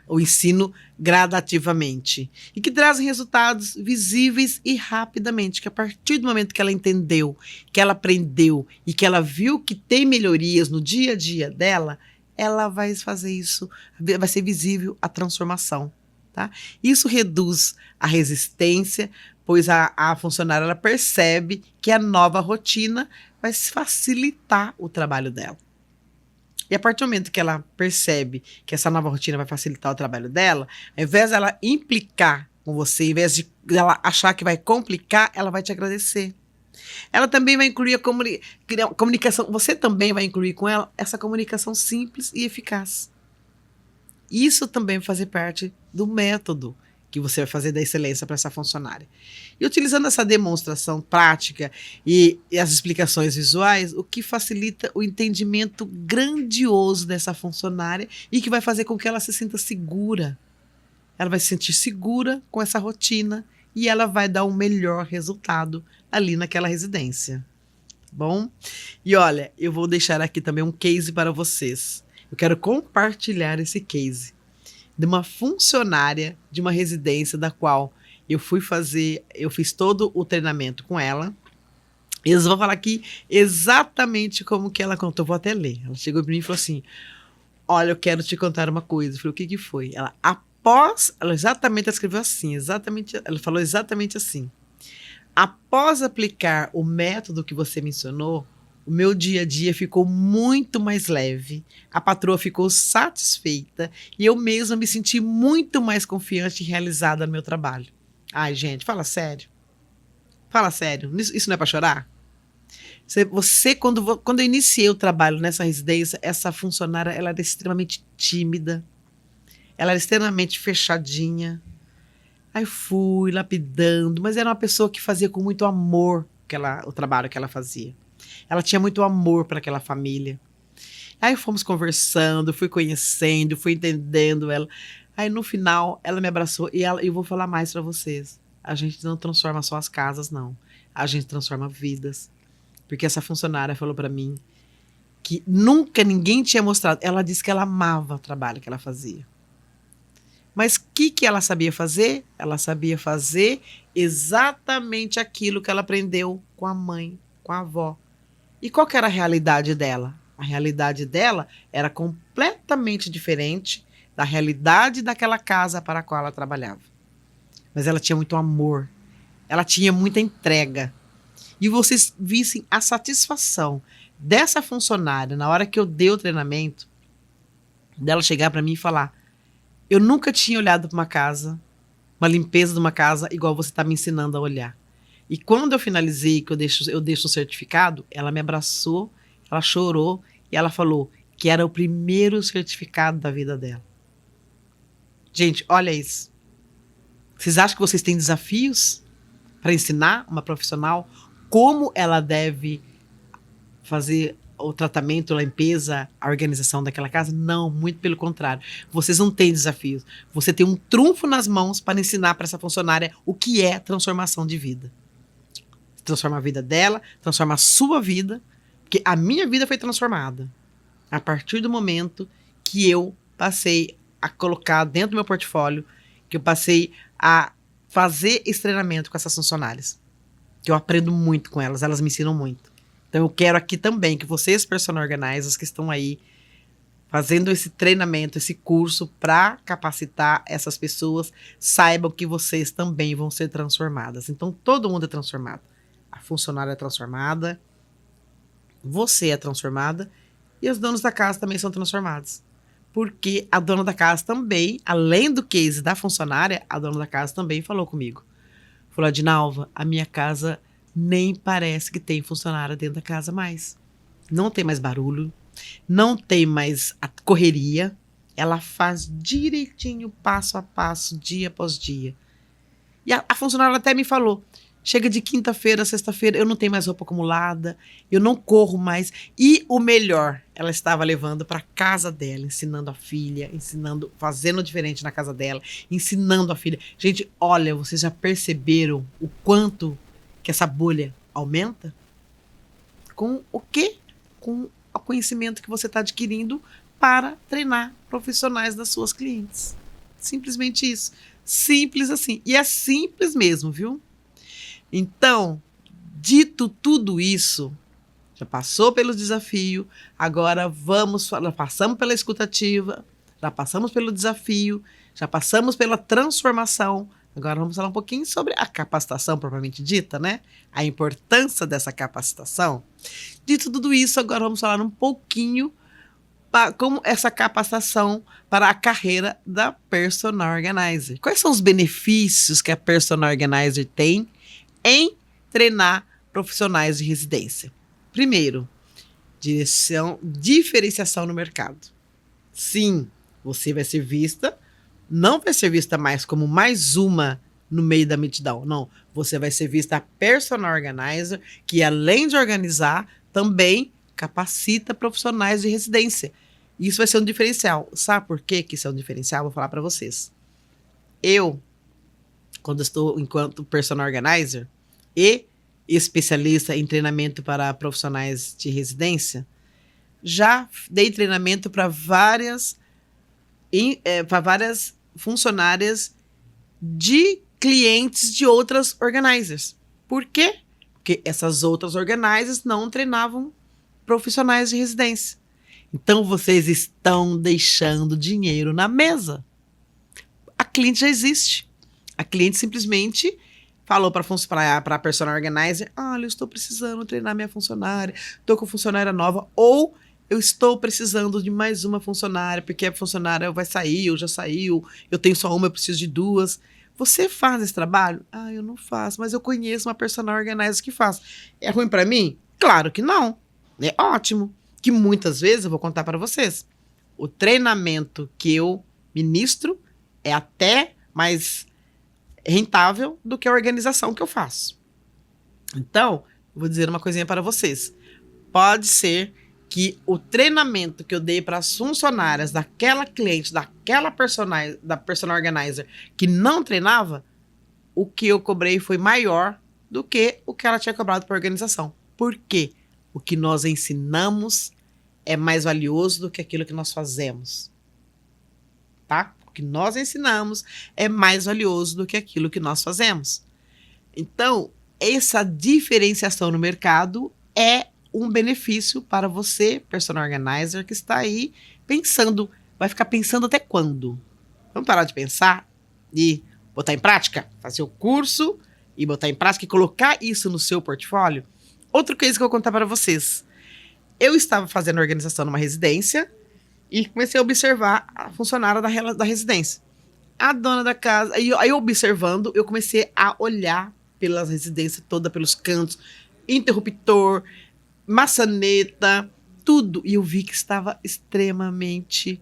Speaker 1: o ensino gradativamente e que traz resultados visíveis e rapidamente, que a partir do momento que ela entendeu, que ela aprendeu e que ela viu que tem melhorias no dia a dia dela, ela vai fazer isso, vai ser visível a transformação. Tá? Isso reduz a resistência, pois a funcionária ela percebe que a nova rotina vai facilitar o trabalho dela. E a partir do momento que ela percebe que essa nova rotina vai facilitar o trabalho dela, ao invés dela implicar com você, ao invés de ela achar que vai complicar, ela vai te agradecer. Ela também vai incluir a comunicação, você também vai incluir com ela essa comunicação simples e eficaz. Isso também vai fazer parte do método que você vai fazer da excelência para essa funcionária. E utilizando essa demonstração prática e as explicações visuais, o que facilita o entendimento grandioso dessa funcionária e que vai fazer com que ela se sinta segura. Ela vai se sentir segura com essa rotina e ela vai dar um melhor resultado ali naquela residência. Bom? E olha, eu vou deixar aqui também um case para vocês. Eu quero compartilhar esse case de uma funcionária de uma residência da qual eu fiz todo o treinamento com ela. Eles vão falar aqui exatamente como que ela contou. Eu vou até ler. Ela chegou para mim e falou assim: olha, eu quero te contar uma coisa. Eu falei, o que foi? Ela escreveu assim, ela falou exatamente assim: após aplicar o método que você mencionou, o meu dia a dia ficou muito mais leve, a patroa ficou satisfeita e eu mesma me senti muito mais confiante e realizada no meu trabalho. Ai, gente, fala sério. Fala sério, isso não é para chorar? Quando eu iniciei o trabalho nessa residência, essa funcionária ela era extremamente tímida, ela era extremamente fechadinha. Aí fui lapidando, mas era uma pessoa que fazia com muito amor o trabalho que ela fazia. Ela tinha muito amor para aquela família. Aí fomos conversando, fui conhecendo, fui entendendo ela. Aí no final ela me abraçou e eu vou falar mais para vocês. A gente não transforma só as casas, não. A gente transforma vidas. Porque essa funcionária falou para mim que nunca ninguém tinha mostrado. Ela disse que ela amava o trabalho que ela fazia. Mas o que ela sabia fazer? Ela sabia fazer exatamente aquilo que ela aprendeu com a mãe, com a avó. E qual que era a realidade dela? A realidade dela era completamente diferente da realidade daquela casa para a qual ela trabalhava. Mas ela tinha muito amor, ela tinha muita entrega. E vocês vissem a satisfação dessa funcionária na hora que eu dei o treinamento, dela chegar para mim e falar: eu nunca tinha olhado para uma casa uma limpeza de uma casa igual você está me ensinando a olhar. E quando eu finalizei, que eu deixo o certificado, ela me abraçou, ela chorou e ela falou que era o primeiro certificado da vida dela. Gente, olha isso. Vocês acham que vocês têm desafios para ensinar uma profissional como ela deve fazer o tratamento, a limpeza, a organização daquela casa? Não, muito pelo contrário. Vocês não têm desafios. Você tem um trunfo nas mãos para ensinar para essa funcionária o que é transformação de vida. Transforma a vida dela, transforma a sua vida, porque a minha vida foi transformada a partir do momento que eu passei a colocar dentro do meu portfólio, que eu passei a fazer esse treinamento com essas funcionárias, que eu aprendo muito com elas, elas me ensinam muito. Então eu quero aqui também que vocês, personal organizers, que estão aí fazendo esse treinamento, esse curso para capacitar essas pessoas, saibam que vocês também vão ser transformadas. Então todo mundo é transformado. A funcionária é transformada, você é transformada e os donos da casa também são transformados. Porque a dona da casa também, além do case da funcionária, a dona da casa também falou comigo. Falou, Adinalva, a minha casa nem parece que tem funcionária dentro da casa mais. Não tem mais barulho, não tem mais a correria. Ela faz direitinho, passo a passo, dia após dia. E a funcionária até me falou, chega de quinta-feira, sexta-feira, eu não tenho mais roupa acumulada, eu não corro mais. E o melhor, ela estava levando para casa dela, ensinando a filha, ensinando, fazendo diferente na casa dela, ensinando a filha. Gente, olha, vocês já perceberam o quanto que essa bolha aumenta? Com o quê? Com o conhecimento que você está adquirindo para treinar profissionais das suas clientes. Simplesmente isso. Simples assim. E é simples mesmo, viu? Então, dito tudo isso, já passou pelo desafio, agora já passamos pela escutativa, já passamos pelo desafio, já passamos pela transformação, agora vamos falar um pouquinho sobre a capacitação propriamente dita, né? A importância dessa capacitação. Dito tudo isso, agora vamos falar um pouquinho como essa capacitação para a carreira da Personal Organizer. Quais são os benefícios que a Personal Organizer tem em treinar profissionais de residência? Primeiro, diferenciação no mercado. Sim, você vai ser vista, não vai ser vista mais como mais uma no meio da multidão, não. Você vai ser vista a Personal Organizer, que além de organizar, também capacita profissionais de residência. Isso vai ser um diferencial. Sabe por que isso é um diferencial? Vou falar para vocês. Eu, quando estou enquanto Personal Organizer e especialista em treinamento para profissionais de residência, já dei treinamento para várias funcionárias de clientes de outras organizers. Por quê? Porque essas outras organizers não treinavam profissionais de residência. Então, vocês estão deixando dinheiro na mesa. A cliente já existe. A cliente simplesmente falou para a Personal Organizer, olha, eu estou precisando treinar minha funcionária, estou com funcionária nova, ou eu estou precisando de mais uma funcionária, porque a funcionária vai sair, ou já saiu, eu tenho só uma, eu preciso de duas. Você faz esse trabalho? Ah, eu não faço, mas eu conheço uma Personal Organizer que faz. É ruim para mim? Claro que não. É ótimo. Que muitas vezes, eu vou contar para vocês, o treinamento que eu ministro é até mais rentável do que a organização que eu faço. Então, vou dizer uma coisinha para vocês. Pode ser que o treinamento que eu dei para as funcionárias daquela cliente, daquela da Personal Organizer que não treinava, o que eu cobrei foi maior do que o que ela tinha cobrado para a organização. Por quê? O que nós ensinamos é mais valioso do que aquilo que nós fazemos. Tá? O que nós ensinamos é mais valioso do que aquilo que nós fazemos. Então, essa diferenciação no mercado é um benefício para você, Personal Organizer, que está aí pensando. Vai ficar pensando até quando? Vamos parar de pensar e botar em prática? Fazer o curso e botar em prática e colocar isso no seu portfólio? Outra coisa que eu vou contar para vocês. Eu estava fazendo organização numa residência e comecei a observar a funcionária da residência. a dona da casa, aí observando, eu comecei a olhar pelas residências toda, pelos cantos, interruptor, maçaneta, tudo. E eu vi que estava extremamente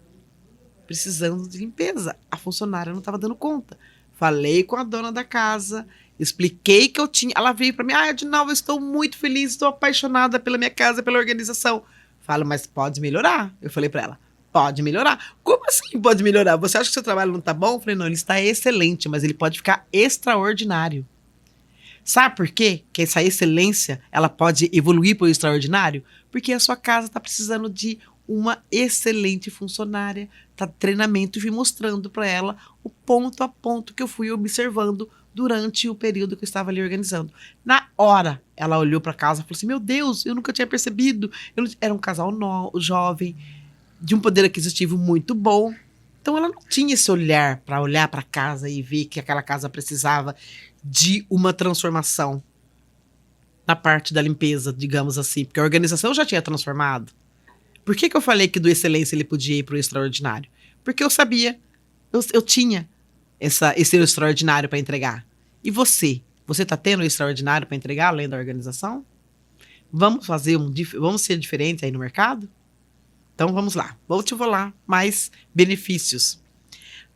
Speaker 1: precisando de limpeza. A funcionária não estava dando conta. Falei com a dona da casa, expliquei que eu tinha. Ela veio para mim, Edinalva, eu estou muito feliz, estou apaixonada pela minha casa, pela organização. Falo, mas pode melhorar. Eu falei para ela, pode melhorar. Como assim pode melhorar? Você acha que seu trabalho não está bom? Eu falei, não, ele está excelente, mas ele pode ficar extraordinário. Sabe por quê? Que essa excelência, ela pode evoluir para o extraordinário? Porque a sua casa está precisando de uma excelente funcionária, tá treinamento, e fui mostrando para ela o ponto a ponto que eu fui observando durante o período que eu estava ali organizando. Na hora, ela olhou para casa e falou assim, meu Deus, eu nunca tinha percebido. Era um casal jovem, de um poder aquisitivo muito bom. Então ela não tinha esse olhar para casa e ver que aquela casa precisava de uma transformação na parte da limpeza, digamos assim, porque a organização já tinha transformado. Por que eu falei que do excelência ele podia ir para o extraordinário? Porque eu sabia, eu tinha esse extraordinário para entregar. E você? Você está tendo o extraordinário para entregar além da organização? Vamos ser diferentes aí no mercado? Então vamos lá, vou te falar mais benefícios.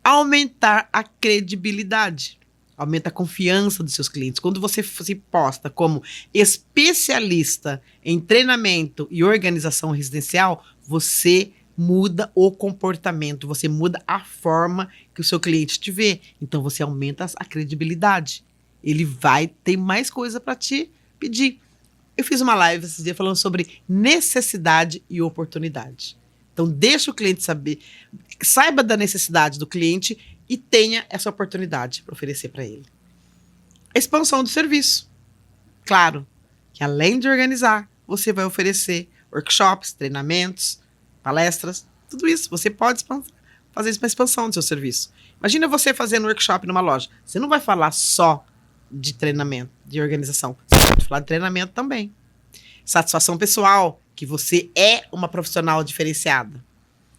Speaker 1: Aumentar a credibilidade. Aumenta a confiança dos seus clientes. Quando você se posta como especialista em treinamento e organização residencial, você muda o comportamento, você muda a forma que o seu cliente te vê. Então você aumenta a credibilidade. Ele vai ter mais coisa para te pedir. Eu fiz uma live esses dias falando sobre necessidade e oportunidade. Então deixa o cliente saber, saiba da necessidade do cliente e tenha essa oportunidade para oferecer para ele. Expansão do serviço. Claro que além de organizar, você vai oferecer workshops, treinamentos, palestras, tudo isso. Você pode fazer uma expansão do seu serviço. Imagina você fazendo um workshop numa loja. Você não vai falar só de treinamento, de organização. Você pode falar de treinamento também. Satisfação pessoal, que você é uma profissional diferenciada.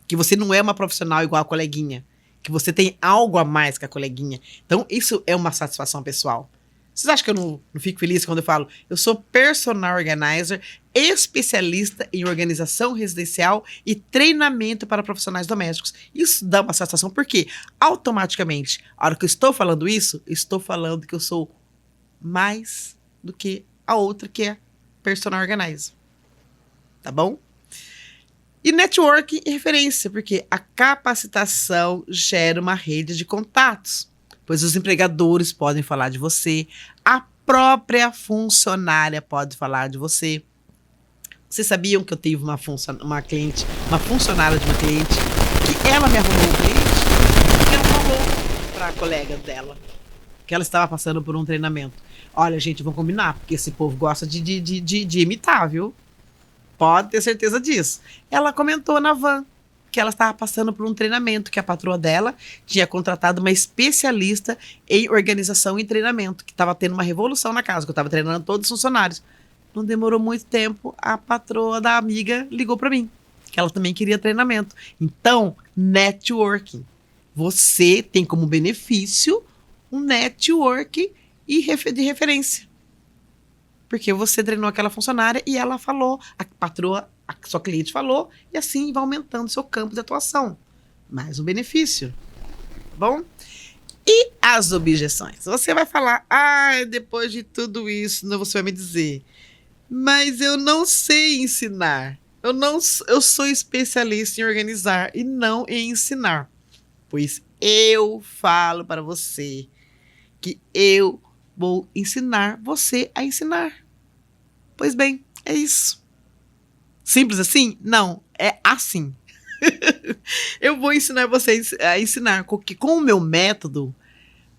Speaker 1: Que você não é uma profissional igual a coleguinha. Que você tem algo a mais que a coleguinha. Então, isso é uma satisfação pessoal. Vocês acham que eu não fico feliz quando eu falo? Eu sou personal organizer, especialista em organização residencial e treinamento para profissionais domésticos. Isso dá uma satisfação porque, automaticamente, a hora que eu estou falando isso, estou falando que eu sou mais do que a outra que é personal organizer. Tá bom? E networking e referência, porque a capacitação gera uma rede de contatos, pois os empregadores podem falar de você, a própria funcionária pode falar de você. Vocês sabiam que eu tive uma funcionária de uma cliente, que ela me arrumou um cliente, e ela falou para a colega dela que ela estava passando por um treinamento. Olha, gente, vamos combinar, porque esse povo gosta de imitar, viu? Pode ter certeza disso. Ela comentou na van que ela estava passando por um treinamento, que a patroa dela tinha contratado uma especialista em organização e treinamento, que estava tendo uma revolução na casa, que eu estava treinando todos os funcionários. Não demorou muito tempo, a patroa da amiga ligou para mim, que ela também queria treinamento. Então, networking. Você tem como benefício um networking de referência. Porque você treinou aquela funcionária e ela falou, a patroa, a sua cliente falou, e assim vai aumentando o seu campo de atuação. Mais um benefício. Bom? E as objeções? Você vai falar, depois de tudo isso, você vai me dizer, mas eu não sei ensinar. Eu sou especialista em organizar e não em ensinar. Pois eu falo para você que eu vou ensinar você a ensinar. Pois bem, é isso. Simples assim? Não, é assim. Eu vou ensinar vocês a ensinar, porque com o meu método,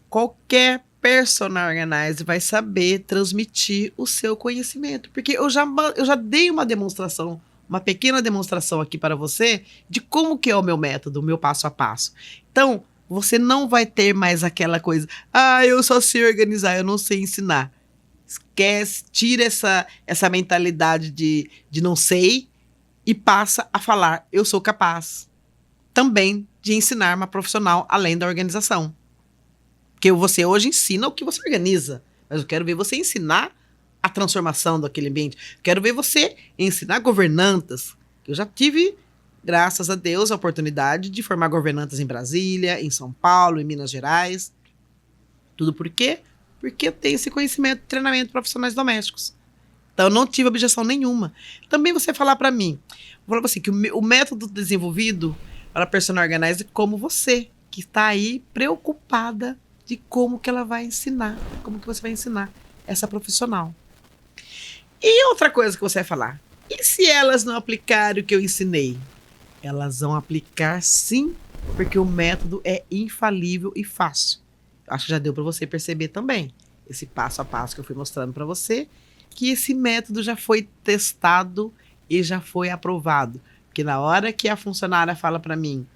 Speaker 1: qualquer personal organizer vai saber transmitir o seu conhecimento. Porque eu já dei uma demonstração, uma pequena demonstração aqui para você de como que é o meu método, o meu passo a passo. Então, você não vai ter mais aquela coisa, eu só sei organizar, eu não sei ensinar. Esquece, tira essa mentalidade de não sei e passa a falar, eu sou capaz. Também de ensinar uma profissional além da organização. Porque você hoje ensina o que você organiza, mas eu quero ver você ensinar a transformação daquele ambiente. Quero ver você ensinar governantas. Eu já tive, graças a Deus, a oportunidade de formar governantas em Brasília, em São Paulo, em Minas Gerais. Tudo por quê? Porque eu tenho esse conhecimento de treinamento de profissionais domésticos. Então, eu não tive objeção nenhuma. Também você falar para mim, vou falar para você que o método desenvolvido para a personal organizer como você, que está aí preocupada de como que ela vai ensinar, como que você vai ensinar essa profissional. E outra coisa que você vai falar, e se elas não aplicarem o que eu ensinei? Elas vão aplicar sim, porque o método é infalível e fácil. Acho que já deu para você perceber também, esse passo a passo que eu fui mostrando para você, que esse método já foi testado e já foi aprovado. Porque na hora que a funcionária fala para mim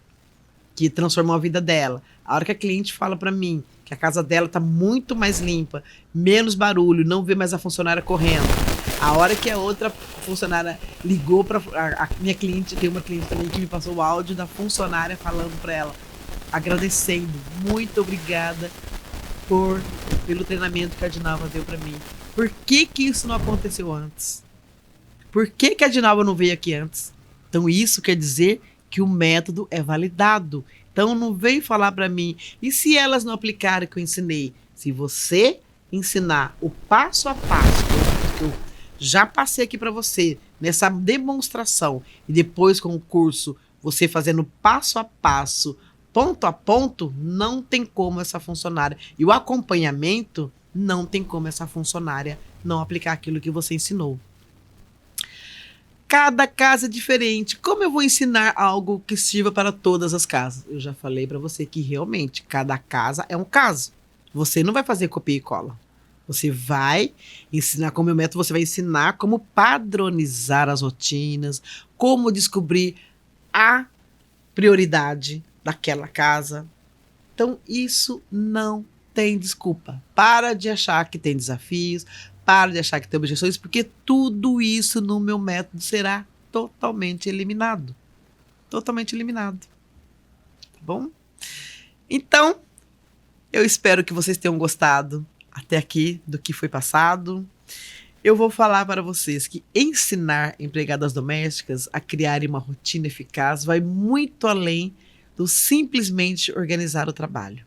Speaker 1: que transformou a vida dela, a hora que a cliente fala para mim que a casa dela está muito mais limpa, menos barulho, não vê mais a funcionária correndo, a hora que a outra funcionária ligou para a minha cliente, tem uma cliente também que me passou o áudio da funcionária falando para ela, agradecendo, muito obrigada pelo treinamento que a Dinalva deu para mim. Por que isso não aconteceu antes? Por que a Dinalva não veio aqui antes? Então isso quer dizer que o método é validado. Então não vem falar para mim, e se elas não aplicarem o que eu ensinei? Se você ensinar o passo a passo que eu já passei aqui para você, nessa demonstração, e depois com o curso, você fazendo passo a passo, ponto a ponto, não tem como essa funcionária. E o acompanhamento, não tem como essa funcionária não aplicar aquilo que você ensinou. Cada casa é diferente. Como eu vou ensinar algo que sirva para todas as casas? Eu já falei para você que realmente cada casa é um caso. Você não vai fazer copia e cola. Você vai ensinar, com o meu método, você vai ensinar como padronizar as rotinas, como descobrir a prioridade daquela casa. Então, isso não tem desculpa. Para de achar que tem desafios, para de achar que tem objeções, porque tudo isso no meu método será totalmente eliminado. Totalmente eliminado. Tá bom? Então, eu espero que vocês tenham gostado até aqui do que foi passado. Eu vou falar para vocês que ensinar empregadas domésticas a criarem uma rotina eficaz vai muito além do simplesmente organizar o trabalho.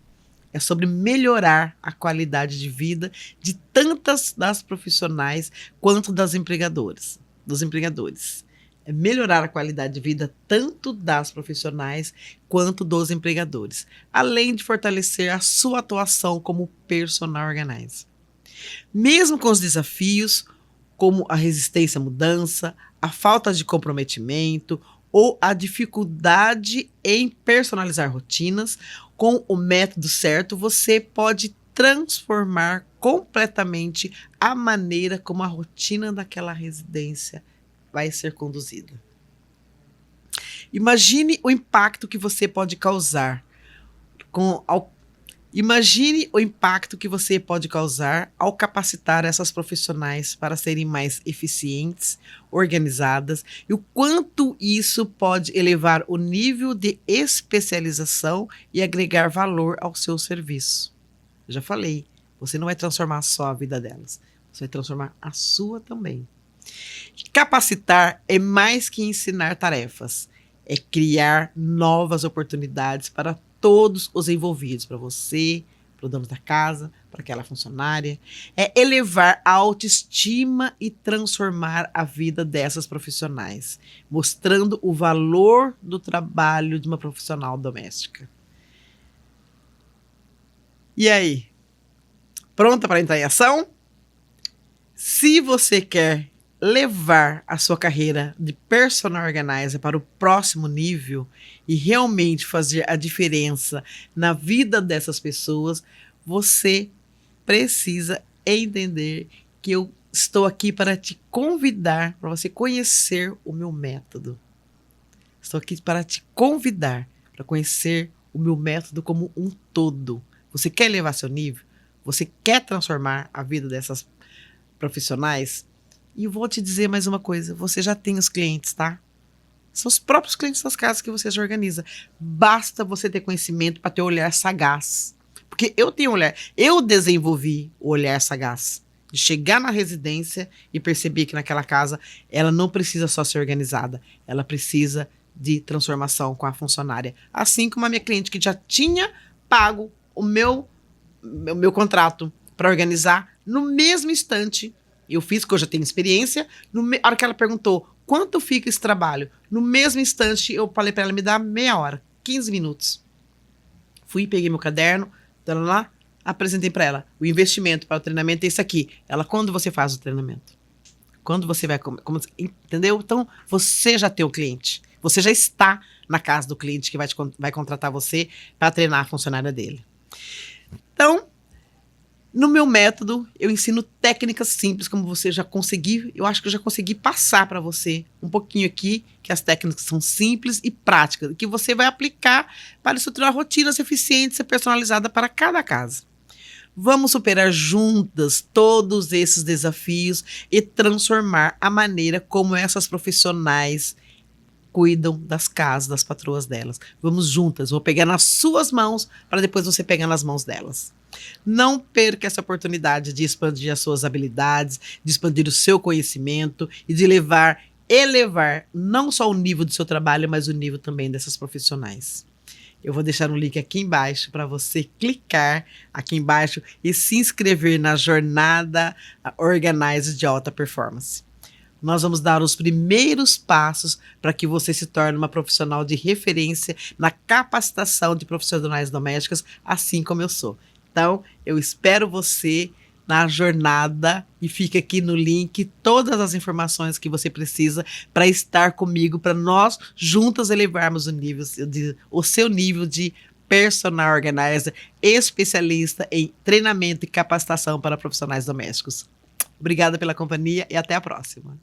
Speaker 1: É sobre melhorar a qualidade de vida de tantas das profissionais quanto das empregadoras, dos empregadores. É melhorar a qualidade de vida tanto das profissionais quanto dos empregadores, além de fortalecer a sua atuação como personal organizer. Mesmo com os desafios, como a resistência à mudança, a falta de comprometimento ou a dificuldade em personalizar rotinas, com o método certo, você pode transformar completamente a maneira como a rotina daquela residência vai ser conduzida. Imagine o impacto que você pode causar Imagine o impacto que você pode causar ao capacitar essas profissionais para serem mais eficientes, organizadas, e o quanto isso pode elevar o nível de especialização e agregar valor ao seu serviço. Eu já falei, você não vai transformar só a vida delas, você vai transformar a sua também. Capacitar é mais que ensinar tarefas, é criar novas oportunidades para todos os envolvidos, para você, para o dono da casa, para aquela funcionária. É elevar a autoestima e transformar a vida dessas profissionais, mostrando o valor do trabalho de uma profissional doméstica. E aí? Pronta para entrar em ação? Se você quer levar a sua carreira de personal organizer para o próximo nível e realmente fazer a diferença na vida dessas pessoas, você precisa entender que eu estou aqui para te convidar, para você conhecer o meu método. Estou aqui para te convidar para conhecer o meu método como um todo. Você quer elevar seu nível? Você quer transformar a vida dessas profissionais? E eu vou te dizer mais uma coisa, você já tem os clientes, tá? São os próprios clientes das casas que você já organiza. Basta você ter conhecimento para ter um olhar sagaz. Porque eu tenho olhar, eu desenvolvi o olhar sagaz. De chegar na residência e perceber que naquela casa ela não precisa só ser organizada, ela precisa de transformação com a funcionária. Assim como a minha cliente que já tinha pago o meu contrato para organizar, no mesmo instante, eu fiz, porque eu já tenho experiência, na hora que ela perguntou quanto fica esse trabalho, no mesmo instante eu falei para ela me dar meia hora, 15 minutos. Fui, peguei meu caderno, lá, apresentei para ela. O investimento para o treinamento é isso aqui. Ela, quando você faz o treinamento? Quando você vai... entendeu? Então, você já tem o cliente. Você já está na casa do cliente que vai contratar você para treinar a funcionária dele. Então, no meu método, eu ensino técnicas simples, como você já conseguiu. Eu acho que eu já consegui passar para você um pouquinho aqui, que as técnicas são simples e práticas, que você vai aplicar para estruturar rotinas eficientes e personalizadas para cada casa. Vamos superar juntas todos esses desafios e transformar a maneira como essas profissionais cuidam das casas, das patroas delas. Vamos juntas, vou pegar nas suas mãos para depois você pegar nas mãos delas. Não perca essa oportunidade de expandir as suas habilidades, de expandir o seu conhecimento e de elevar não só o nível do seu trabalho, mas o nível também dessas profissionais. Eu vou deixar um link aqui embaixo para você clicar aqui embaixo e se inscrever na jornada Organize de alta performance. Nós vamos dar os primeiros passos para que você se torne uma profissional de referência na capacitação de profissionais domésticas, assim como eu sou. Então, eu espero você na jornada e fica aqui no link todas as informações que você precisa para estar comigo, para nós juntas elevarmos o seu nível de personal organizer, especialista em treinamento e capacitação para profissionais domésticos. Obrigada pela companhia e até a próxima.